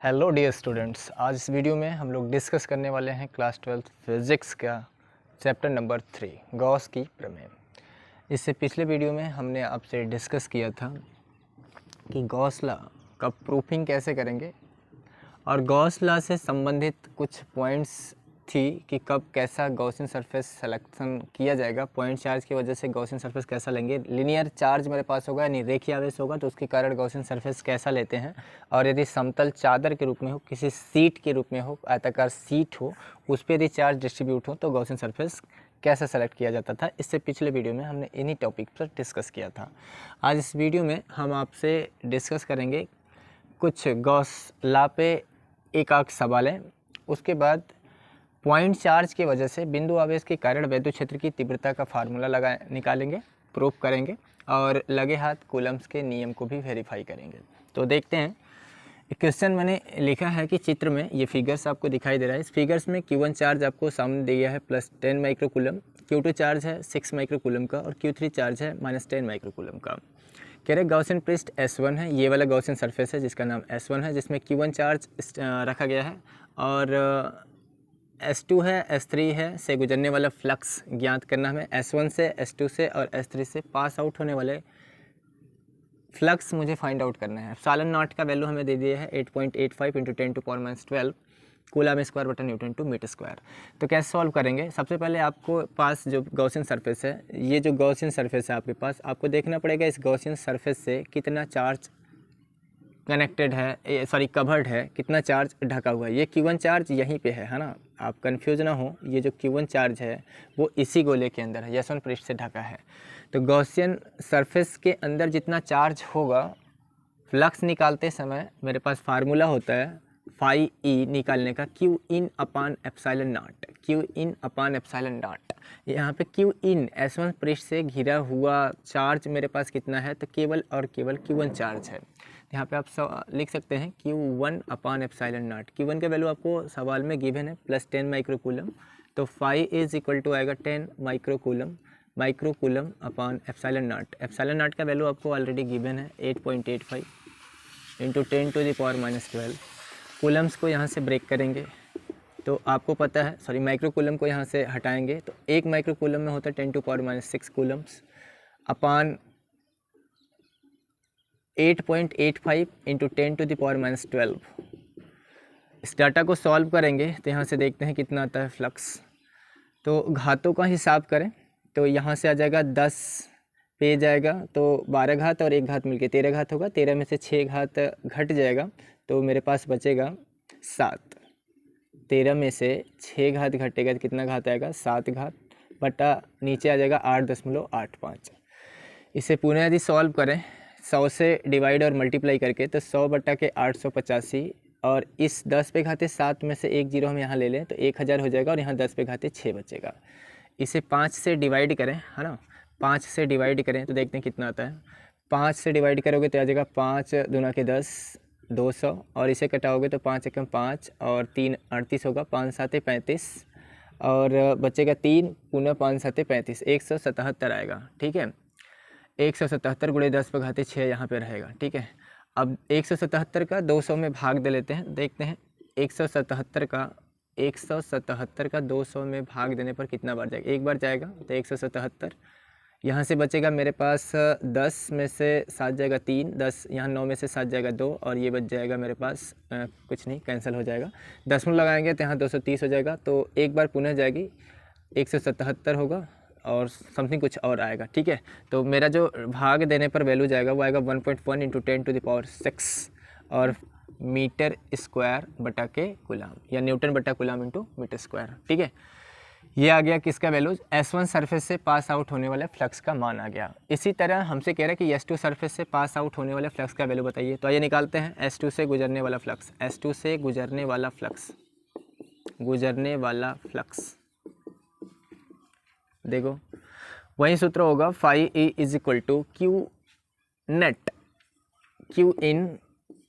Hello dear students, आज इस video में हम लोग डिस्कस करने वाले हैं क्लास 12 फिज़िक्स का चैप्टर नंबर 3 गॉस की प्रमेय। इससे पिछले वीडियो में हमने आपसे डिस्कस किया था कि गॉस लॉ का प्रूफिंग कैसे करेंगे और गॉस लॉ से संबंधित कुछ पॉइंट्स थी कि कब कैसा गॉसियन सरफेस सिलेक्शन किया जाएगा। पॉइंट चार्ज की वजह से गॉसियन सरफेस कैसा लेंगे, लिनियर चार्ज मेरे पास होगा यानी रेखीय आवेश होगा तो उसके कारण गॉसियन सरफेस कैसा लेते हैं, और यदि समतल चादर के रूप में हो, किसी सीट के रूप में हो, आयताकार सीट हो, उस पर यदि चार्ज डिस्ट्रीब्यूट हो तो गॉसियन सरफेस कैसे सेलेक्ट किया जाता था। इससे पिछले वीडियो में हमने इन्हीं टॉपिक पर डिस्कस किया था। आज इस वीडियो में हम आपसे डिस्कस करेंगे कुछ गॉस लॉ पे एक आध सवाल है, उसके बाद पॉइंट चार्ज की वजह से बिंदु आवेश के कारण वैद्युत क्षेत्र की तीव्रता का फार्मूला निकालेंगे, प्रूफ करेंगे और लगे हाथ कूलम्स के नियम को भी वेरीफाई करेंगे। तो देखते हैं, क्वेश्चन मैंने लिखा है कि चित्र में ये फिगर्स आपको दिखाई दे रहा है। इस फिगर्स में Q1 चार्ज आपको सामने दिया है +10 माइक्रोकूलम, Q2 चार्ज है 6 माइक्रोकूलम का और Q3 चार्ज है -10 माइक्रोकूलम का। कह रहे गॉसियन पृष्ठ S1 है, ये वाला गॉसियन सरफेस है जिसका नाम S1 है, जिसमें Q1 चार्ज रखा गया है और S2 है, S3 है, से गुजरने वाला फ्लक्स ज्ञात करना हमें। S1 से, S2 से और S3 से पास आउट होने वाले फ्लक्स मुझे फाइंड आउट करना है। एप्सिलॉन नॉट का वैल्यू हमें दे दिया है 8.85 × 10⁻12 कूलम स्क्वायर बटा न्यूटन टू मीटर स्क्वायर। तो कैसे सॉल्व करेंगे, सबसे पहले आपको पास जो गॉसियन सरफेस है, ये जो गॉसियन सरफेस है आपके पास, आपको देखना पड़ेगा इस गॉसियन सरफेस से कितना चार्ज कनेक्टेड है, सॉरी कवर्ड है, कितना चार्ज ढका हुआ है। ये Q1 चार्ज यहीं पे है ना, आप कंफ्यूज ना हो, ये जो Q1 चार्ज है वो इसी गोले के अंदर है, S1 पृष्ठ से ढका है। तो गॉसियन सरफेस के अंदर जितना चार्ज होगा, फ्लक्स निकालते समय मेरे पास फार्मूला होता है फाई ई निकालने का, Q in upon epsilon not, Q in upon epsilon not. यहाँ पे Q इन S1 पृष्ठ से घिरा हुआ चार्ज मेरे पास कितना है, तो केवल और केवल Q1 चार्ज है। यहाँ पे आप लिख सकते हैं Q1 upon epsilon not. Q1 का वैल्यू आपको सवाल में गिवन है +10 माइक्रोकूलम, तो फाई इज इक्वल टू आएगा 10 microcoulomb upon epsilon not. Epsilon not का वैल्यू आपको ऑलरेडी गिवन है 8.85 × 10⁻12। कूलम्स को यहाँ से ब्रेक करेंगे तो आपको पता है, सॉरी माइक्रोकूलम को यहाँ से हटाएंगे तो 1 माइक्रोकूलम में होता है 10⁻6 कूलम्स अपान 8.85 × 10⁻12। इस डाटा को सॉल्व करेंगे तो यहाँ से देखते हैं कितना आता है फ्लक्स। तो घातों का हिसाब करें तो यहाँ से आ जाएगा 10 पे जाएगा तो 12 घात और 1 घात मिलके 13 घात होगा, 13 में से 6 घात घट जाएगा तो मेरे पास बचेगा 7। 13 में से 6 घात घटेगा तो कितना घात आएगा, 7 घात बटा नीचे आ जाएगा 8.85। इसे पुनः यदि सॉल्व करें 100 से डिवाइड और मल्टीप्लाई करके तो 100 बटा के 885 और इस 10 पे घाते 7 में से 1 जीरो हम यहाँ ले लें तो 1000 हो जाएगा और यहाँ 10 पे घाते 6 बचेगा। इसे 5 से डिवाइड करें, है ना, 5 से डिवाइड करें तो देखते हैं कितना आता है। 5 से डिवाइड करोगे तो आ जाएगा 5 दूना के 10 200 और इसे कटाओगे तो 5 एकम 5 और 3 38 होगा, 5 साते 35 और बचेगा 3 पुनः 5 साते 35, 177 आएगा। ठीक है, 177 × 10 पे घाते 6 यहाँ पे रहेगा। ठीक है, अब 177 का 200 में भाग दे लेते हैं, देखते हैं 177 का 200 में भाग देने पर कितना बार जाएगा, एक बार जाएगा तो 177। यहाँ से बचेगा मेरे पास 10 में से 7 जाएगा 3, 10 यहाँ 9 में से 7 जाएगा 2 और ये बच जाएगा मेरे पास कुछ नहीं, कैंसिल हो जाएगा। 10 लगाएंगे तो यहाँ 230 हो जाएगा, तो एक बार पुनः जाएगी 177 होगा और समथिंग कुछ और आएगा। ठीक है, तो मेरा जो भाग देने पर वैल्यू जाएगा वो आएगा 1.1 × 10⁻6 और मीटर स्क्वायर बटा के कूलम या न्यूटन बटा कूलम इंटू मीटर स्क्वायर। ठीक है, ये आ गया किसका वैल्यू, S1 सरफेस से पास आउट होने वाले फ्लक्स का मान आ गया। इसी तरह हमसे कह रहा है कि S2 सरफेस से पास आउट होने वाले फ्लक्स का वैल्यू बताइए, तो आइए निकालते हैं। S2 से गुजरने वाला फ्लक्स, S2 से गुजरने वाला फ्लक्स देखो वही सूत्र होगा phi E is equal to Q net Q in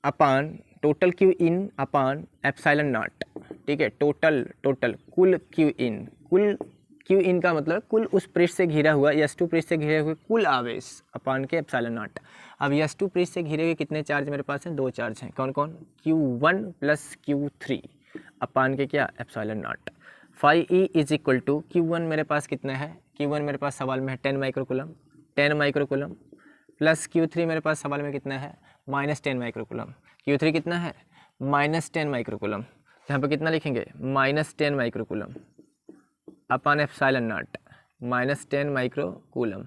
upon total Q in upon epsilon naught. ठीक है, टोटल कुल Q क्यू इन का मतलब कुल उस पृष्ठ से घिरा हुआ S2 पृष्ठ से घिरे हुए कुल आवेश अपान के एप्सिलॉन नॉट। अब S2 पृष्ठ से घिरे हुए कितने चार्ज मेरे पास हैं, 2 चार्ज हैं, कौन कौन, Q1 प्लस Q3 अपान के क्या epsilon naught. Phi E is equal to Q1 मेरे पास कितना है, Q1 मेरे पास सवाल में है 10 माइक्रोकूलम, 10 माइक्रोकूलम प्लस Q3 मेरे पास सवाल में कितना है -10 माइक्रोकूलम। Q3 कितना है -10 माइक्रोकूलम, यहाँ पर कितना लिखेंगे -10 microcoulomb upon epsilon not, -10 microcoulomb.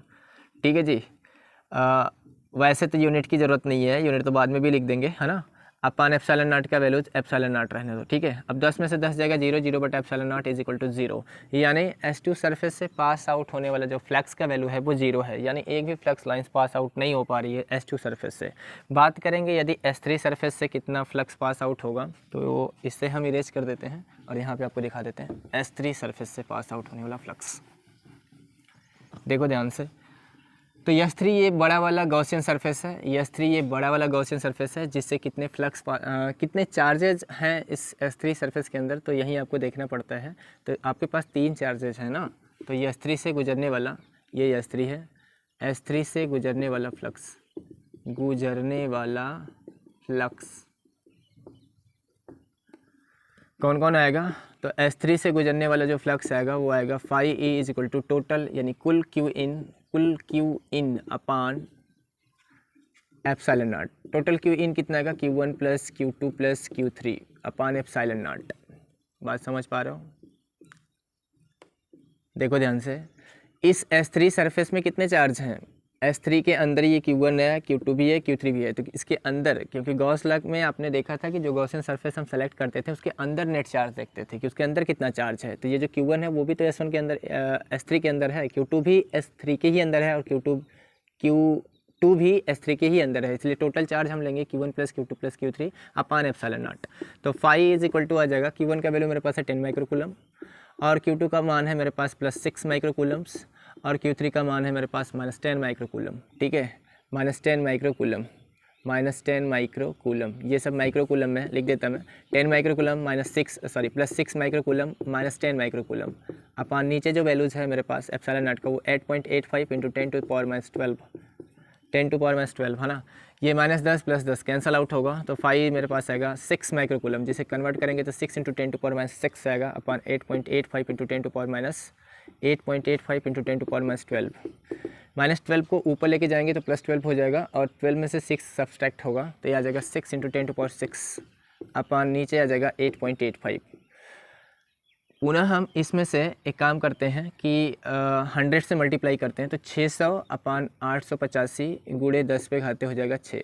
ठीक है जी। वैसे तो यूनिट की ज़रूरत नहीं है, यूनिट तो बाद में भी लिख देंगे, है ना। अपान एप्सिलॉन नॉट का वैल्यूज एप्सिलॉन नॉट रहने दो, ठीक है। अब 10 में से 10 जाएगा 0, 0 बटा epsilon naught is equal to 0, यानी S2 सरफेस से पास आउट होने वाला जो फ्लक्स का वैल्यू है वो 0 है, यानी एक भी फ्लक्स लाइंस पास आउट नहीं हो पा रही है S2 सरफेस से। बात करेंगे यदि S3 सरफेस से कितना फ्लक्स पास आउट होगा, तो इससे हम इरेज कर देते हैं और यहाँ पे आपको दिखा देते हैं S3 सरफेस से पास आउट होने वाला फ्लक्स। देखो ध्यान से, तो S3 ये बड़ा वाला गॉसियन सरफेस है, S3 ये बड़ा वाला गॉसियन सरफेस है जिससे कितने फ्लक्स कितने चार्जेज हैं इस S3 सरफेस के अंदर, तो यही आपको देखना पड़ता है। तो आपके पास 3 चार्जेज हैं ना, तो S3 से गुजरने वाला, ये S3 है, S3 से गुजरने वाला फ्लक्स, कौन कौन आएगा, तो S3 से गुजरने वाला जो फ्लक्स आएगा वो आएगा phi E is equal to total यानी कुल Q in upon epsilon naught. Total Q in कितना आएगा, Q1 plus Q2 plus Q3 upon epsilon naught. बात समझ पा रहे हो, देखो ध्यान से, इस S3 सरफेस में कितने चार्ज हैं, S3 के अंदर ये Q1 है, Q2 भी है, Q3 भी है, तो इसके अंदर, क्योंकि गॉस लॉ में आपने देखा था कि जो गॉसियन सरफेस हम सेलेक्ट करते थे उसके अंदर नेट चार्ज देखते थे कि उसके अंदर कितना चार्ज है। तो ये जो Q1 है वो भी तो S1 के अंदर S3 के अंदर है, Q2 भी S3 के ही अंदर है और Q2 भी S3 के ही अंदर है, इसलिए टोटल चार्ज हम लेंगे Q1 plus Q2 plus Q3 upon epsilon not. तो फाई इज इक्वल टू आ जाएगा, Q1 का वैल्यू मेरे पास है 10 माइक्रोकूलम और Q2 का मान है मेरे पास +6 माइक्रोकूलम्स और Q3 का मान है मेरे पास -10 माइक्रोकूलम। ठीक है, -10 माइक्रोकूलम, ये सब माइक्रोकूलम में लिख देता मैं, 10 माइक्रोकूलम +6 माइक्रोकूलम -10 माइक्रोकूलम अपान नीचे जो वैल्यूज़ है मेरे पास एप्सिलॉन नॉट का वो 8.85 × 10⁻12 है ना। ये -10 + 10 कैंसल आउट होगा, तो फाई मेरे पास आएगा 6 माइक्रोकूलम, जिसे कन्वर्ट करेंगे तो 6 × 10⁻6 आएगा अपान 8.85 × 10⁻12 -12 को ऊपर लेके जाएंगे तो +12 हो जाएगा और 12 में से 6 सब्सट्रैक्ट होगा तो ये आ जाएगा 6 × 10⁻6 अपान नीचे आ जाएगा 8.85। पुनः हम इसमें से एक काम करते हैं कि 100 से मल्टीप्लाई करते हैं, तो 600 अपान 885 गुणे 10 पे घाते हो जाएगा 6।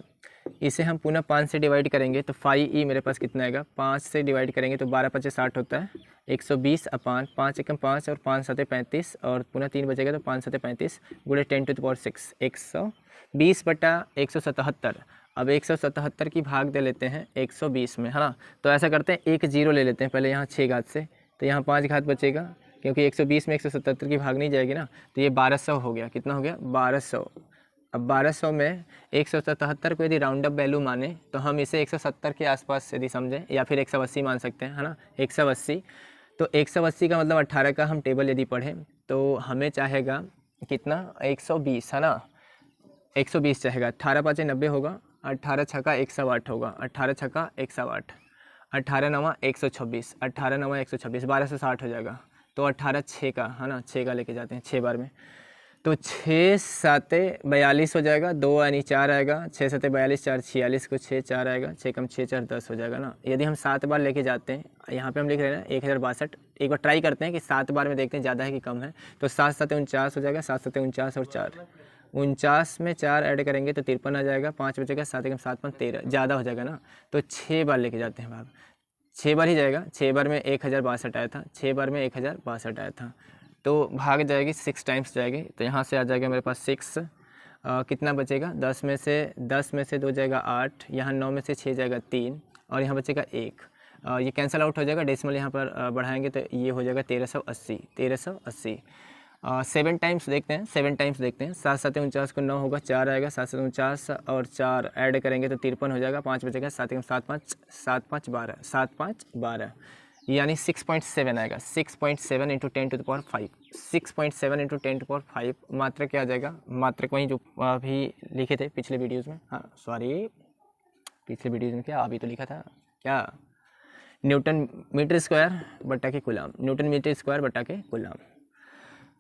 इसे हम पुनः 5 से डिवाइड करेंगे तो फाई ई मेरे पास कितना आएगा, 5 से डिवाइड करेंगे तो 12×5 = 60 होता है, 120 अपान 5 × 5 और 5 × 7 = 35 और पुनः 3 बचेगा तो 5 × 7 = 35 गुणे 10⁻6 120/177। अब 177 की भाग दे लेते हैं 120 में, है ना। तो ऐसा करते हैं, एक 0 ले लेते हैं पहले यहाँ 6 घात से, तो यहाँ 5 घात बचेगा क्योंकि 120 में 177 की भाग नहीं जाएगी ना, तो ये 1200 हो गया। कितना हो गया, 1200। अब 1200 में 177 को यदि राउंड अप वैल्यू माने तो हम इसे 170 के आसपास यदि समझें या फिर 180 मान सकते हैं, है ना। 180, तो 180 का मतलब 18 का हम टेबल यदि पढ़ें तो हमें चाहेगा कितना, 120, है ना। 120 चाहेगा, 18 × 5 = 90 होगा, 18 × 6 = 108 होगा, 18 × 6 = 108, 18 × 9 = 126, 18 × 9 = 126, 1260 हो जाएगा। तो 18 6 का, है ना, 6 का लेके जाते हैं 6 बार में, तो 6 × 7 = 42 हो जाएगा, 2 यानी 4 आएगा, 6 × 7 = 42, 4 × 46 को 6 4 आएगा, 6 × 6 = 4 10 हो जाएगा ना। यदि हम 7 बार लेके जाते हैं, यहाँ पे हम लिख रहे हैं 1062, एक बार ट्राई करते हैं कि 7 बार में देखते हैं ज़्यादा है कि कम है, तो 7 × 7 = 49 हो जाएगा, 7 × 7 = 49 और 4 49 में 4 ऐड करेंगे तो 53 आ जाएगा, 5 बचेगा, 7 × 7 = 13, ज़्यादा हो जाएगा ना। तो 6 बार लेके जाते हैं भाग, 6 बार ही जाएगा, 6 बार में 1062 आया था, 6 बार में 1062 आया था, तो भाग जाएगी 6 टाइम्स जाएगी, तो यहाँ से आ जाएगा मेरे पास 6, कितना बचेगा, 10 में से 2 जाएगा 8, यहाँ 9 में से 6 जाएगा 3 और यहाँ बचेगा 1, ये कैंसिल आउट हो जाएगा, डेसिमल यहाँ पर बढ़ाएंगे तो ये हो जाएगा 1380। 7 टाइम्स देखते हैं, 7 टाइम्स देखते हैं, 7 × 7 = 49 को 9 होगा, 4 आएगा, 7 × 7 = 49 और 4 ऐड करेंगे तो 53 हो जाएगा, 5 बचेगा, 7 × 7 = 5, 7 × 5 = 12, 7 × 5 = 12, यानी 6.7 आएगा। 6.7 इंटू 10⁵, 6.7 इंटू 10⁵ मात्रक क्या आ जाएगा, मात्रक वहीं जो अभी लिखे थे पिछले वीडियोज़ में, हाँ सॉरी पिछले वीडियोज़ में क्या अभी तो लिखा था क्या, न्यूटन मीटर स्क्वायर बटा के कूलम, न्यूटन मीटर स्क्वायर बटा के कूलम।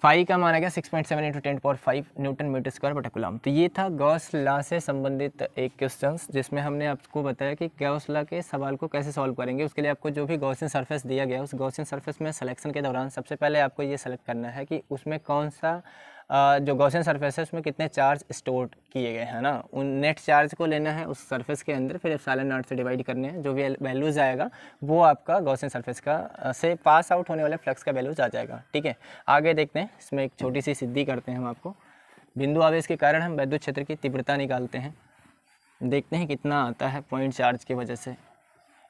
फाई का मान आ गया 6.7 इंटू 10⁵ न्यूटन मीटर स्क्वायर बटा कूलम। तो ये था गॉस लॉ से संबंधित एक क्वेश्चन, जिसमें हमने आपको बताया कि गॉस लॉ के सवाल को कैसे सॉल्व करेंगे। उसके लिए आपको जो भी गॉसियन सरफेस दिया गया उस गॉसियन सरफेस में सिलेक्शन के दौरान सबसे पहले आपको ये सेलेक्ट करना है कि उसमें कौन सा जो गॉसियन सरफेस है उसमें कितने चार्ज स्टोर किए गए हैं ना, उन नेट चार्ज को लेना है उस सरफेस के अंदर, फिर ε0 से डिवाइड करने हैं, जो भी वैल्यूज़ आएगा वो आपका गॉसियन सरफेस का से पास आउट होने वाले फ्लक्स का वैल्यूज़ आ जाएगा। ठीक है, आगे देखते हैं। इसमें एक छोटी सी सिद्धि करते हैं हम आपको। बिंदु आवेश के कारण हम वैद्युत क्षेत्र की तीव्रता निकालते हैं, देखते हैं कितना आता है पॉइंट चार्ज की वजह से।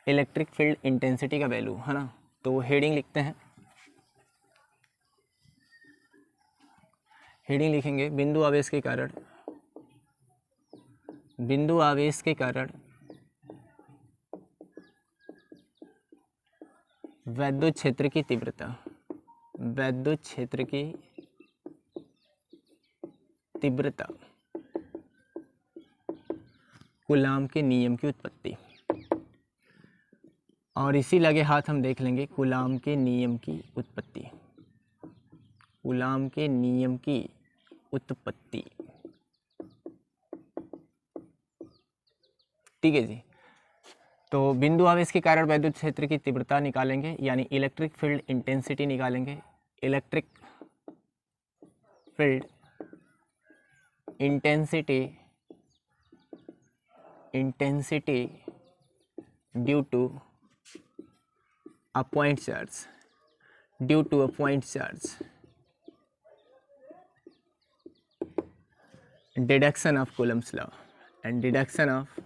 इलेक्ट्रिक फील्ड इंटेंसिटी का वैल्यू है ना, तो हेडिंग लिखते हैं, हेडिंग लिखेंगे बिंदु आवेश के कारण, बिंदु आवेश के कारण वैद्युत क्षेत्र की तीव्रता, वैद्युत क्षेत्र की तीव्रता कूलाम के नियम की उत्पत्ति। और इसी लगे हाथ हम देख लेंगे कूलाम के नियम की उत्पत्ति, कूलाम के नियम की उत्पत्ति। ठीक है जी, तो बिंदु आवेश के कारण वैद्युत क्षेत्र की तीव्रता निकालेंगे, यानी इलेक्ट्रिक फील्ड इंटेंसिटी निकालेंगे। Electric field intensity, intensity due to a point charge, due to a point charge, deduction of Coulomb's law and deduction of,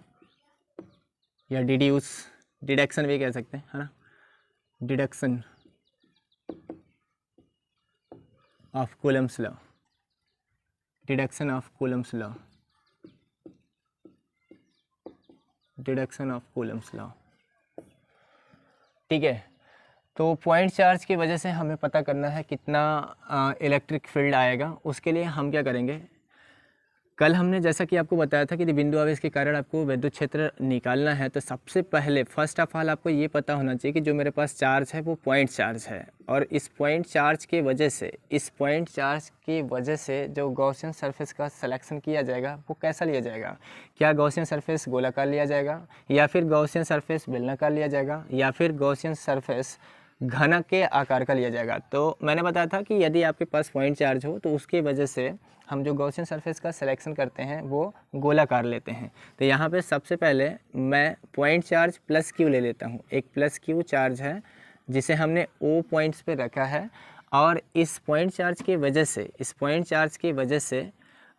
या डिड्यूस, डिडक्शन भी कह सकते हैं है ना, deduction of Coulomb's law, deduction of Coulomb's law, deduction of Coulomb's law. ठीक है, तो पॉइंट चार्ज की वजह से हमें पता करना है कितना इलेक्ट्रिक फील्ड आएगा। उसके लिए हम क्या करेंगे, कल हमने जैसा कि आपको बताया था कि बिंदु आवेश के कारण आपको वैद्युत क्षेत्र निकालना है, तो सबसे पहले फर्स्ट ऑफ ऑल आपको ये पता होना चाहिए कि जो मेरे पास चार्ज है वो पॉइंट चार्ज है, और इस पॉइंट चार्ज के वजह से, इस पॉइंट चार्ज की वजह से जो गॉसियन सरफेस का सिलेक्शन किया जाएगा वो कैसा लिया जाएगा, क्या गॉसियन सरफेस गोलाकार लिया जाएगा, या फिर गॉसियन सरफेस बेलनाकार लिया जाएगा, या फिर गॉसियन सरफेस घनक के आकार का लिया जाएगा। तो मैंने बताया था कि यदि आपके पास पॉइंट चार्ज हो तो उसके वजह से हम जो गॉसियन सरफेस का सिलेक्शन करते हैं वो गोलाकार लेते हैं। तो यहाँ पे सबसे पहले मैं पॉइंट चार्ज प्लस क्यू ले लेता हूँ। एक प्लस क्यू चार्ज है जिसे हमने ओ पॉइंट्स पे रखा है, और इस पॉइंट चार्ज की वजह से, इस पॉइंट चार्ज की वजह से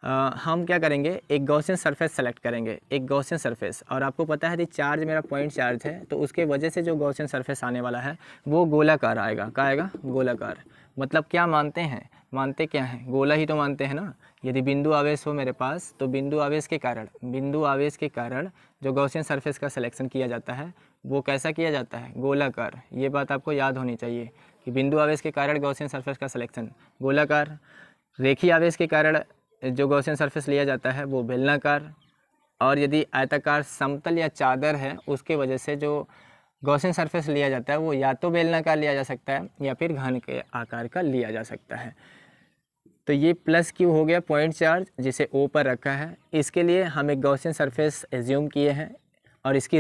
हम क्या करेंगे, एक गॉसियन सरफेस सेलेक्ट करेंगे, एक गॉसियन सरफेस। और आपको पता है कि चार्ज मेरा पॉइंट चार्ज है, तो उसके वजह से जो गॉसियन सरफेस आने वाला है वो गोलाकार आएगा। क्या आएगा? गोलाकार। मतलब क्या मानते हैं, मानते क्या हैं, गोला ही तो मानते हैं ना। यदि बिंदु आवेश हो मेरे पास तो बिंदु आवेश के कारण, बिंदु आवेश के कारण जो गॉसियन सरफेस का सिलेक्शन किया जाता है वो कैसा किया जाता है, गोलाकार। ये बात आपको याद होनी चाहिए कि बिंदु आवेश के कारण गॉसियन सरफेस का सिलेक्शन गोलाकार, रेखीय आवेश के कारण जो गॉसियन सरफेस लिया जाता है वो बेलनाकार, और यदि आयताकार समतल या चादर है उसके वजह से जो गॉसियन सरफेस लिया जाता है वो या तो बेलनाकार लिया जा सकता है या फिर घन के आकार का लिया जा सकता है। तो ये प्लस क्यू हो गया पॉइंट चार्ज जिसे ओ पर रखा है। इसके लिए हम एक गॉसियन सरफेस एज्यूम किए हैं और इसकी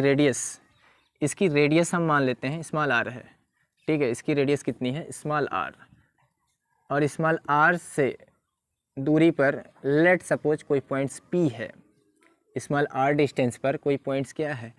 रेडियस हम मान लेते हैं स्मॉल आर है। ठीक है, इसकी रेडियस कितनी है, स्मॉल आर। और स्मॉल आर से दूरी पर लेट सपोज कोई पॉइंट्स पी है, स्मॉल आर डिस्टेंस पर कोई पॉइंट्स क्या है,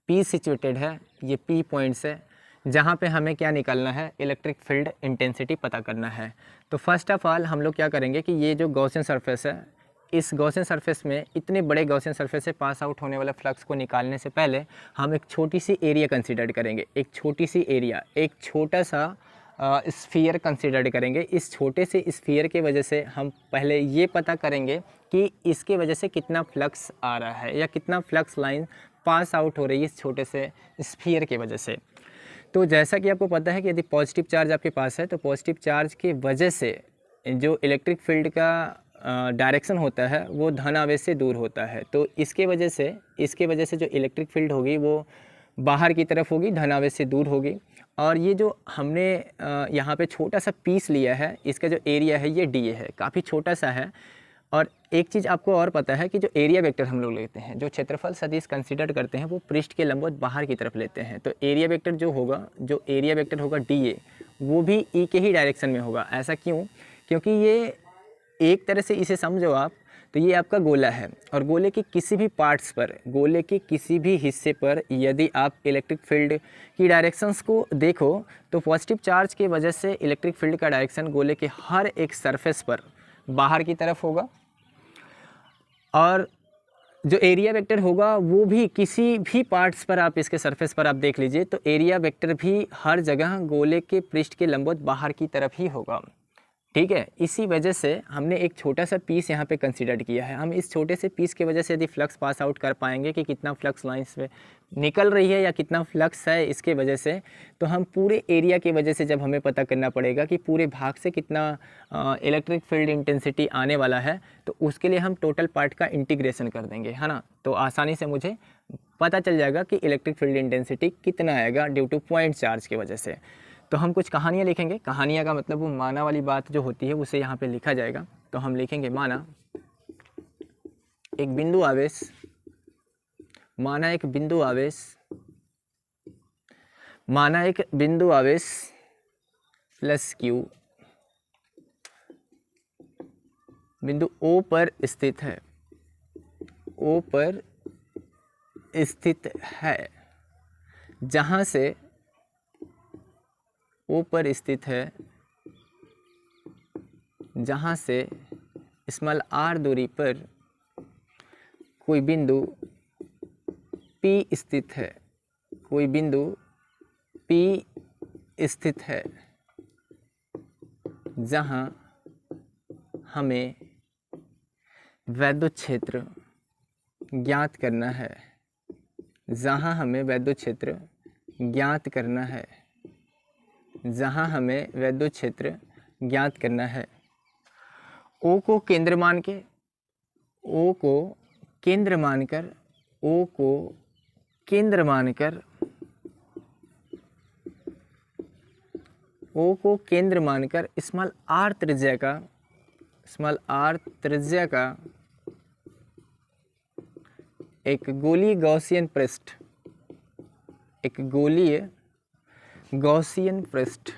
पी सिचुएटेड है। ये पी पॉइंट्स है जहाँ पे हमें क्या निकालना है, इलेक्ट्रिक फील्ड इंटेंसिटी पता करना है। तो फर्स्ट ऑफ ऑल हम लोग क्या करेंगे कि ये जो गॉसियन सरफेस है, इस गॉसियन सरफेस में, इतने बड़े गॉसियन सरफेस से पास आउट होने वाले फ्लक्स को निकालने से पहले हम एक छोटी सी एरिया कंसिडर करेंगे। एक छोटी सी एरिया, एक छोटा सा स्फीयर कंसिडर करेंगे। इस छोटे से स्फीयर के वजह से हम पहले ये पता करेंगे कि इसके वजह से कितना फ्लक्स आ रहा है या कितना फ्लक्स लाइन पास आउट हो रही है इस छोटे से स्फीयर की वजह से। तो जैसा कि आपको पता है कि यदि पॉजिटिव चार्ज आपके पास है तो पॉजिटिव चार्ज की वजह से जो इलेक्ट्रिक फील्ड का डायरेक्शन होता है वो धन आवेश से दूर होता है। तो इसके वजह से जो इलेक्ट्रिक फील्ड होगी वो बाहर की तरफ होगी, धन आवेश से दूर होगी। और ये जो हमने यहाँ पे छोटा सा पीस लिया है, इसका जो एरिया है ये डी है, काफ़ी छोटा सा है। और एक चीज़ आपको और पता है कि जो एरिया वेक्टर हम लोग लेते हैं, जो क्षेत्रफल सदिश कंसीडर करते हैं, वो पृष्ठ के लंबवत बाहर की तरफ लेते हैं। तो एरिया वेक्टर जो एरिया वेक्टर होगा डी वो भी ई के ही डायरेक्शन में होगा। ऐसा क्यों? क्योंकि ये एक तरह से इसे समझो आप, तो ये आपका गोला है और गोले के किसी भी पार्ट्स पर, गोले के किसी भी हिस्से पर यदि आप इलेक्ट्रिक फील्ड की डायरेक्शंस को देखो तो पॉजिटिव चार्ज की वजह से इलेक्ट्रिक फील्ड का डायरेक्शन गोले के हर एक सरफेस पर बाहर की तरफ होगा। और जो एरिया वेक्टर होगा वो भी किसी भी पार्ट्स पर, आप इसके सरफेस पर आप देख लीजिए, तो एरिया वेक्टर भी हर जगह गोले के पृष्ठ के लंबवत बाहर की तरफ ही होगा। ठीक है, इसी वजह से हमने एक छोटा सा पीस यहाँ पे कंसीडर किया है। हम इस छोटे से पीस की वजह से यदि फ्लक्स पास आउट कर पाएंगे कि कितना फ्लक्स लाइन्स पे निकल रही है या कितना फ्लक्स है इसके वजह से, तो हम पूरे एरिया की वजह से जब हमें पता करना पड़ेगा कि पूरे भाग से कितना इलेक्ट्रिक फील्ड इंटेंसिटी आने वाला है, तो उसके लिए हम टोटल पार्ट का इंटीग्रेशन कर देंगे, है ना। तो आसानी से मुझे पता चल जाएगा कि इलेक्ट्रिक फील्ड इंटेंसिटी कितना आएगा ड्यू टू पॉइंट चार्ज की वजह से। तो हम कुछ कहानियाँ लिखेंगे। कहानियाँ का मतलब वो माना वाली बात जो होती है उसे यहाँ पे लिखा जाएगा। तो हम लिखेंगे माना एक बिंदु आवेश, माना एक बिंदु आवेश प्लस क्यू बिंदु ओ पर स्थित है, ओ पर स्थित है, जहाँ से ओ पर स्थित है, जहाँ से स्मॉल आर दूरी पर कोई बिंदु पी स्थित है, कोई बिंदु पी स्थित है, जहाँ हमें वैद्युत क्षेत्र ज्ञात करना है, जहाँ हमें वैद्युत क्षेत्र ज्ञात करना है, जहाँ हमें वैद्युत क्षेत्र ज्ञात करना है। ओ को केंद्र मान के, ओ को केंद्र मानकर, ओ को केंद्र मानकर, ओ को केंद्र मानकर स्मॉल आर त्रिज्या का, स्मॉल आर त्रिज्या का एक गोलीय गॉसियन पृष्ठ, एक गोलीय गॉसियन पृष्ठ,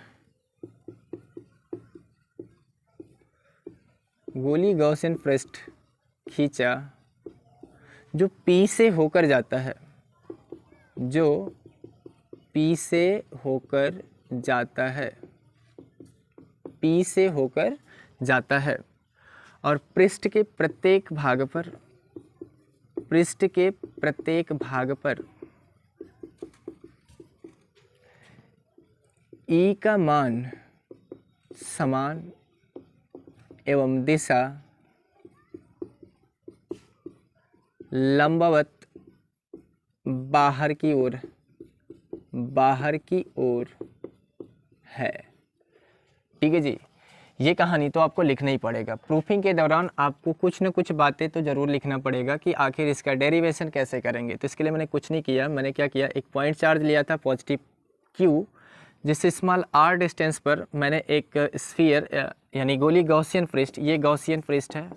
गोलीय गॉसियन पृष्ठ खींचा जो P से होकर जाता है, जो P से होकर जाता है, P से होकर जाता है। और पृष्ठ के प्रत्येक भाग पर, पृष्ठ के प्रत्येक भाग पर E का मान समान एवं दिशा लंबवत बाहर की ओर, बाहर की ओर है। ठीक है जी, ये कहानी तो आपको लिखना ही पड़ेगा। प्रूफिंग के दौरान आपको कुछ न कुछ बातें तो ज़रूर लिखना पड़ेगा कि आखिर इसका डेरिवेशन कैसे करेंगे। तो इसके लिए मैंने कुछ नहीं किया, मैंने क्या किया, एक पॉइंट चार्ज लिया था पॉजिटिव Q, जिससे स्मॉल r डिस्टेंस पर मैंने एक स्फीयर यानी गोली गॉसियन पृष्ठ, ये गॉसियन पृष्ठ है,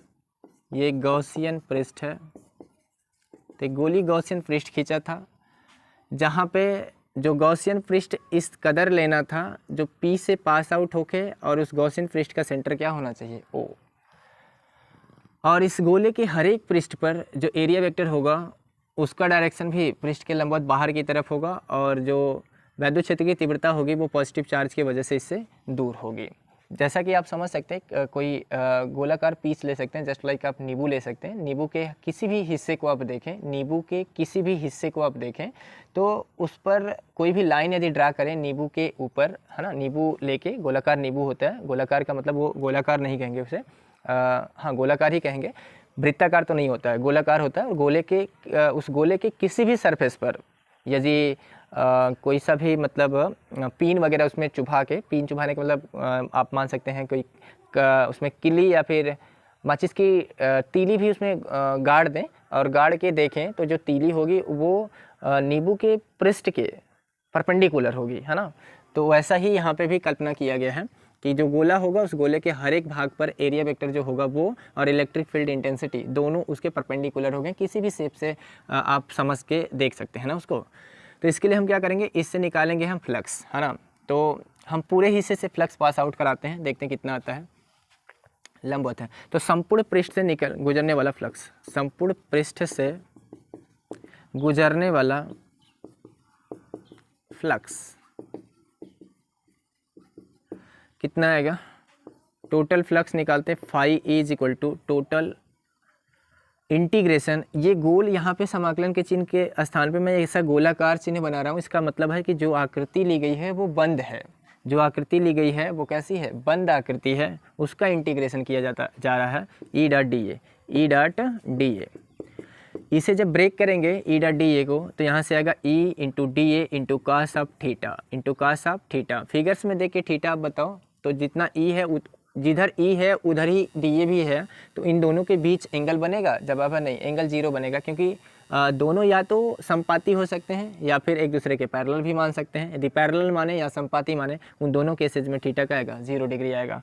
ये गॉसियन पृष्ठ है, तो गोली गॉसियन पृष्ठ खींचा था, जहाँ पे जो गॉसियन पृष्ठ इस कदर लेना था जो P से पास आउट होके, और उस गॉसियन पृष्ठ का सेंटर क्या होना चाहिए, O। और इस गोले के हर एक पृष्ठ पर जो एरिया वेक्टर होगा उसका डायरेक्शन भी पृष्ठ के लंबवत बाहर की तरफ होगा, और जो वैद्युत क्षेत्र की तीव्रता होगी वो पॉजिटिव चार्ज की वजह से इससे दूर होगी। जैसा कि आप समझ सकते हैं, कोई गोलाकार पीस ले सकते हैं, जस्ट लाइक आप नींबू ले सकते हैं। नींबू के किसी भी हिस्से को आप देखें, नींबू के किसी भी हिस्से को आप देखें तो उस पर कोई भी लाइन यदि ड्रा करें नींबू के ऊपर, है ना, नींबू लेके, गोलाकार नींबू होता है, गोलाकार का मतलब वो गोलाकार नहीं कहेंगे उसे, हाँ गोलाकार ही कहेंगे, वृत्ताकार तो नहीं होता है, गोलाकार होता है। और गोले के उस गोले के किसी भी सरफेस पर यदि कोई सा भी मतलब पीन वगैरह उसमें चुभा के, पीन चुभाने का मतलब आप मान सकते हैं कोई उसमें किली या फिर माचिस की तीली भी उसमें गाड़ दें और गाड़ के देखें तो जो तीली होगी वो नींबू के पृष्ठ के परपेंडिकुलर होगी, है ना। तो वैसा ही यहाँ पे भी कल्पना किया गया है कि जो गोला होगा उस गोले के हर एक भाग पर एरिया वेक्टर जो होगा वो और इलेक्ट्रिक फील्ड इंटेंसिटी दोनों उसके परपेंडिकुलर होंगे। किसी भी शेप से आप समझ के देख सकते हैं ना उसको। तो इसके लिए हम क्या करेंगे, इससे निकालेंगे हम फ्लक्स, है ना। तो हम पूरे हिस्से से फ्लक्स पास आउट कराते हैं, देखते हैं कितना आता है। लंबवत है तो संपूर्ण पृष्ठ से गुजरने वाला फ्लक्स, संपूर्ण पृष्ठ से गुजरने वाला फ्लक्स कितना आएगा, टोटल फ्लक्स निकालते हैं phi is equal to total integration. ये गोल यहाँ पे समाकलन के चिन्ह के स्थान पे मैं ऐसा गोलाकार चिन्ह बना रहा हूँ। इसका मतलब है कि जो आकृति ली गई है वो बंद है, जो आकृति ली गई है वो कैसी है, बंद आकृति है, उसका इंटीग्रेशन किया जा रहा है E dot D A, E dot D A. इसे जब ब्रेक करेंगे ई डॉट डी ए को तो यहाँ से आएगा E into D A into cos of theta, into cos of theta. Figures में देख के थीटा आप बताओ, तो जितना ई है जिधर ई है उधर ही डी ए भी है, तो इन दोनों के बीच एंगल बनेगा, जवाब है नहीं, एंगल जीरो बनेगा, क्योंकि दोनों या तो समपाती हो सकते हैं या फिर एक दूसरे के पैरेलल भी मान सकते हैं। यदि पैरेलल माने या समपाती माने, उन दोनों केसेज में थीटा का आएगा 0 डिग्री आएगा।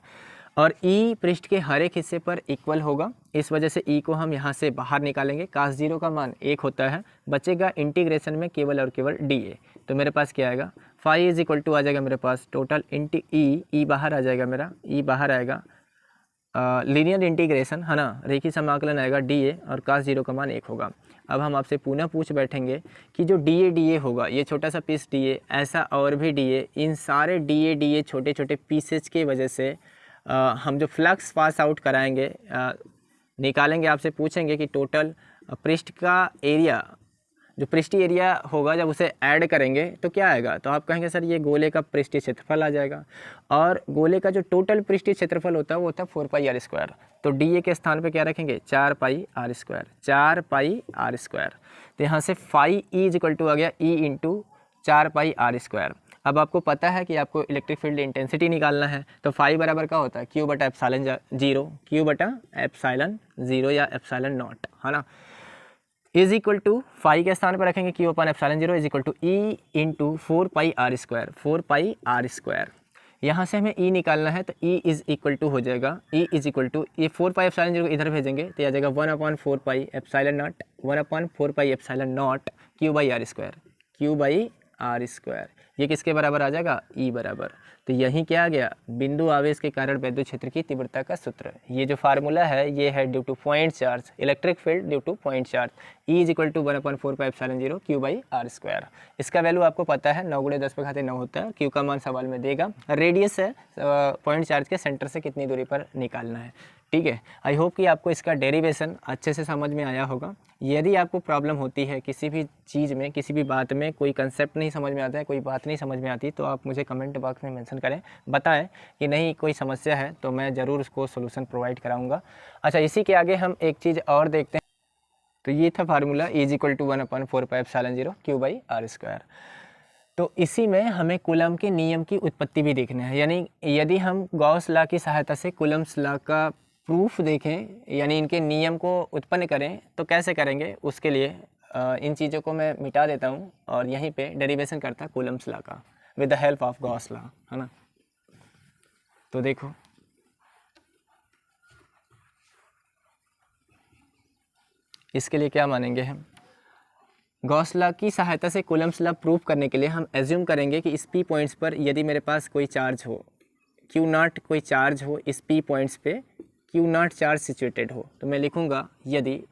और ई पृष्ठ के हर एक हिस्से पर इक्वल होगा, इस वजह से ई को हम यहाँ से बाहर निकालेंगे। कास 0 का मान 1 होता है, बचेगा इंटीग्रेशन में केवल और केवल डी ए। तो मेरे पास क्या आएगा, फाई इज इक्वल टू आ जाएगा मेरे पास टोटल ई बाहर आ जाएगा, मेरा ई बाहर आएगा, लीनियर इंटीग्रेशन, है ना, रेखी समाकलन आएगा डी ए और कास 0 का मान 1 होगा। अब हम आपसे पुनः पूछ बैठेंगे कि जो डी ए होगा, ये छोटा सा पीस डी ए, ऐसा और भी डी ए, इन सारे डी ए छोटे छोटे पीसेज की वजह से हम जो फ्लक्स पास आउट कराएंगे निकालेंगे, आपसे पूछेंगे कि टोटल पृष्ठ का एरिया, जो पृष्ठीय एरिया होगा जब उसे ऐड करेंगे तो क्या आएगा, तो आप कहेंगे सर ये गोले का पृष्ठीय क्षेत्रफल आ जाएगा। और गोले का जो टोटल पृष्ठीय क्षेत्रफल होता है वो होता है 4 पाई आर स्क्वायर। तो डी ए के स्थान पे क्या रखेंगे, 4 pi R square, 4 pi R square. तो यहाँ से phi E is equal to आ गया E into 4 pi R square. अब आपको पता है कि आपको इलेक्ट्रिक फील्ड इंटेंसिटी निकालना है, तो फाई बराबर क्या होता है, क्यू बटा एप्सिलॉन 0, क्यू बटा एप्सिलॉन 0 या एप्सिलॉन नॉट, है ना, इज इक्वल टू फाई के स्थान पर रखेंगे Q upon epsilon 0 is equal to E into 4 pi R square, 4 pi R square. यहाँ से हमें ई निकालना है, तो ई इज इक्वल टू हो जाएगा, ई इज इक्वल टू ये 4 पाई एप्सिलॉन 0 इधर भेजेंगे तो आ जाएगा 1/4 pi epsilon naught, 1/4 pi epsilon naught Q by R square, Q by R square. ये किसके बराबर आ जाएगा, ई बराबर। तो यही क्या आ गया, बिंदु आवेश के कारण विद्युत क्षेत्र की तीव्रता का सूत्र। ये जो फार्मूला है ये है due to point charge, electric field due to point charge, E is equal to 1/4 pi epsilon 0 Q by R square. इसका वैल्यू आपको पता है 9 × 10⁻9 होता है, क्यू का मान सवाल में देगा, रेडियस है पॉइंट चार्ज के सेंटर से कितनी दूरी पर निकालना है। ठीक है, आई होप कि आपको इसका डेरिवेशन अच्छे से समझ में आया होगा। यदि आपको प्रॉब्लम होती है किसी भी चीज़ में, किसी भी बात में, कोई कंसेप्ट नहीं समझ में आता है, कोई बात नहीं समझ में आती, तो आप मुझे कमेंट बॉक्स में मेंशन करें, बताएं कि नहीं कोई समस्या है, तो मैं ज़रूर उसको सोल्यूशन प्रोवाइड कराऊंगा। अच्छा, इसी के आगे हम एक चीज़ और देखते हैं। तो ये था formula is equal to 1/4 pi epsilon 0 Q by R square. तो इसी में हमें कूलम के नियम की उत्पत्ति भी देखना है, यानी यदि हम गॉस लॉ की सहायता से कूलम्स लॉ का प्रूफ देखें, यानी इनके नियम को उत्पन्न करें, तो कैसे करेंगे, उसके लिए इन चीज़ों को मैं मिटा देता हूं और यहीं पे डेरिवेशन करता कूलम्स लॉ का with the help of Gauss law, है ना। तो देखो, इसके लिए क्या मानेंगे हम, गॉस लॉ की सहायता से कूलम्स लॉ प्रूफ करने के लिए हम एज्यूम करेंगे कि इस पी पॉइंट्स पर यदि मेरे पास कोई चार्ज हो, क्यू नॉट कोई चार्ज हो, इस पी पॉइंट्स पे क्यू नॉट चार्ज सिचुएटेड हो, तो मैं लिखूंगा यदि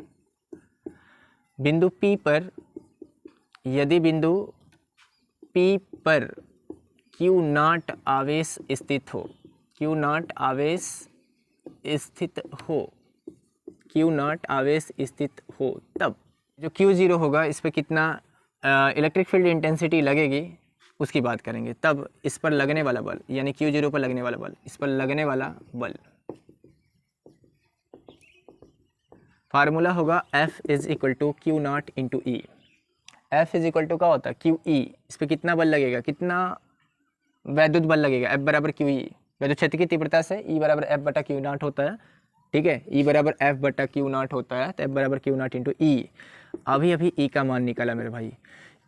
बिंदु P पर, यदि बिंदु P पर क्यू नॉट आवेश स्थित हो, क्यू नॉट आवेश स्थित हो, क्यू नॉट आवेश स्थित हो, तब जो Q0 होगा इस पर कितना इलेक्ट्रिक फील्ड इंटेंसिटी लगेगी उसकी बात करेंगे। तब इस पर लगने वाला बल, यानी Q0 पर लगने वाला बल, इस पर लगने वाला बल, फार्मूला होगा F is equal to Q naught into E. F is equal to क्या होता है क्यू ई, इस पर कितना बल लगेगा, कितना वैद्युत बल लगेगा, F बराबर क्यू ई, वैद्युत क्षेत्र की तीव्रता से E बराबर F बटा क्यू नॉट होता है, ठीक है, E बराबर F बटा क्यू नॉट होता है, तो F बराबर क्यू नॉट इंटू ई। अभी E का मान निकाला मेरे भाई,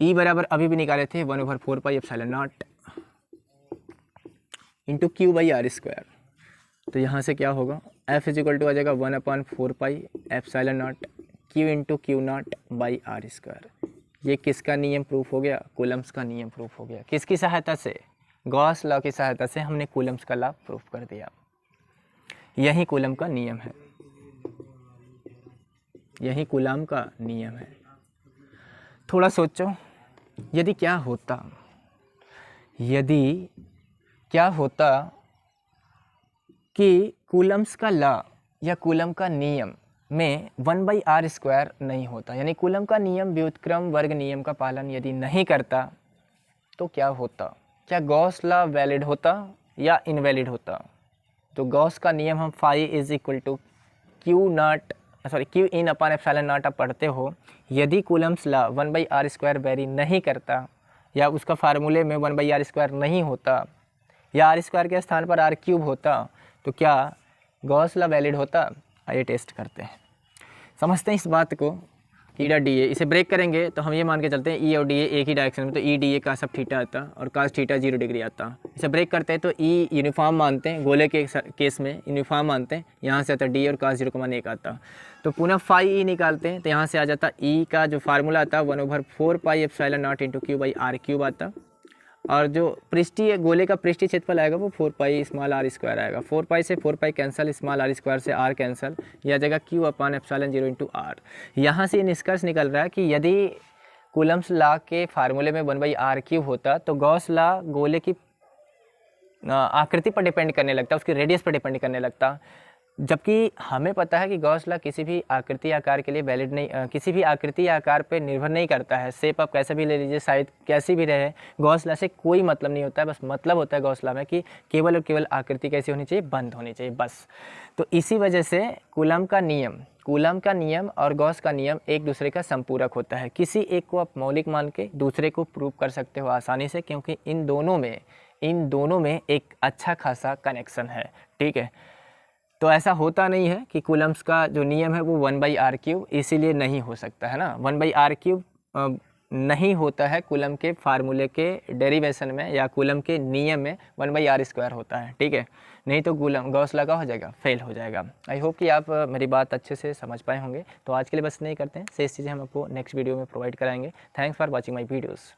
E बराबर अभी भी निकाले थे 1/4 pi epsilon naught into Q by R square. तो यहाँ से क्या होगा, F इज इक्वल टू आ जाएगा 1/4 pi epsilon naught Q into Q naught by R square. ये किसका नियम प्रूफ हो गया, कूलम्स का नियम प्रूफ हो गया। किसकी सहायता से, गॉस लॉ की सहायता से हमने कूलम्स का लॉ प्रूफ कर दिया। यही कूलम का नियम है, यही कूलम का नियम है। थोड़ा सोचो, यदि क्या होता कि कूलम्स का लॉ या कूलम का नियम में 1/r² नहीं होता, यानी कूलम का नियम व्युत्क्रम वर्ग नियम का पालन यदि नहीं करता तो क्या होता, क्या गॉस लॉ वैलिड होता या इनवैलिड होता। तो गॉस का नियम हम phi is equal to Q in upon epsilon naught आप पढ़ते हो। यदि कूलम्स लॉ 1/r² वेरी नहीं करता या उसका फार्मूले में 1/r² नहीं होता या r² के स्थान पर r³ होता, तो क्या गॉस लॉ वैलिड होता। आइए टेस्ट करते हैं, समझते हैं इस बात को। थीटा डी ए, इसे ब्रेक करेंगे तो हम ये मान के चलते हैं ई और डी ए एक ही डायरेक्शन में, तो ई डी ए का सब थीटा आता और कास थीटा 0 डिग्री आता। इसे ब्रेक करते हैं तो ई यूनिफॉर्म मानते हैं, गोले के केस में यूनिफॉर्म मानते हैं, यहाँ से आता डी और कास 0 का मान 1 आता। तो पुनः फाई ई निकालते हैं तो यहाँ से आ जाता ई का जो फार्मूला आता 1/4 pi epsilon naught into Q by r³ आता, और जो पृष्ठीय गोले का पृष्ठीय क्षेत्रफल आएगा वो 4 पाई स्मॉल r² आएगा। 4 पाई से 4 पाई कैंसिल, स्मॉल r² से r कैंसिल, यह आ जाएगा q अपान एप्सिलॉन 0 इंटू r। यहाँ से निष्कर्ष निकल रहा है कि यदि कूलम्स लॉ के फार्मूले में 1/r³ होता तो गॉस लॉ गोले की आकृति पर डिपेंड करने लगता, उसकी रेडियस पर डिपेंड करने लगता, जबकि हमें पता है कि गॉस लॉ किसी भी आकृति आकार के लिए वैलिड नहीं, किसी भी आकृति आकार पे निर्भर नहीं करता है। शेप आप कैसे भी ले लीजिए, साइज कैसी भी रहे, गॉस लॉ से कोई मतलब नहीं होता है। बस मतलब होता है गॉस लॉ में कि केवल और केवल आकृति कैसी होनी चाहिए, बंद होनी चाहिए, बस। तो इसी वजह से कूलम का नियम और गॉस का नियम एक दूसरे का संपूरक होता है। किसी एक को आप मौलिक मान के दूसरे को प्रूव कर सकते हो आसानी से, क्योंकि इन दोनों में एक अच्छा खासा कनेक्शन है, ठीक है। तो ऐसा होता नहीं है कि कूलम्स का जो नियम है वो 1/r³, इसीलिए नहीं हो सकता है ना। 1/r³ नहीं होता है कूलम के फार्मूले के डेरिवेशन में या कूलम के नियम में 1/r² होता है, ठीक है। नहीं तो कूलम गॉस लॉ हो जाएगा, फेल हो जाएगा। आई होप कि आप मेरी बात अच्छे से समझ पाए होंगे। तो आज के लिए बस नहीं करते हैं, शेष चीज़ें हम आपको नेक्स्ट वीडियो में प्रोवाइड कराएंगे। Thanks for watching my videos.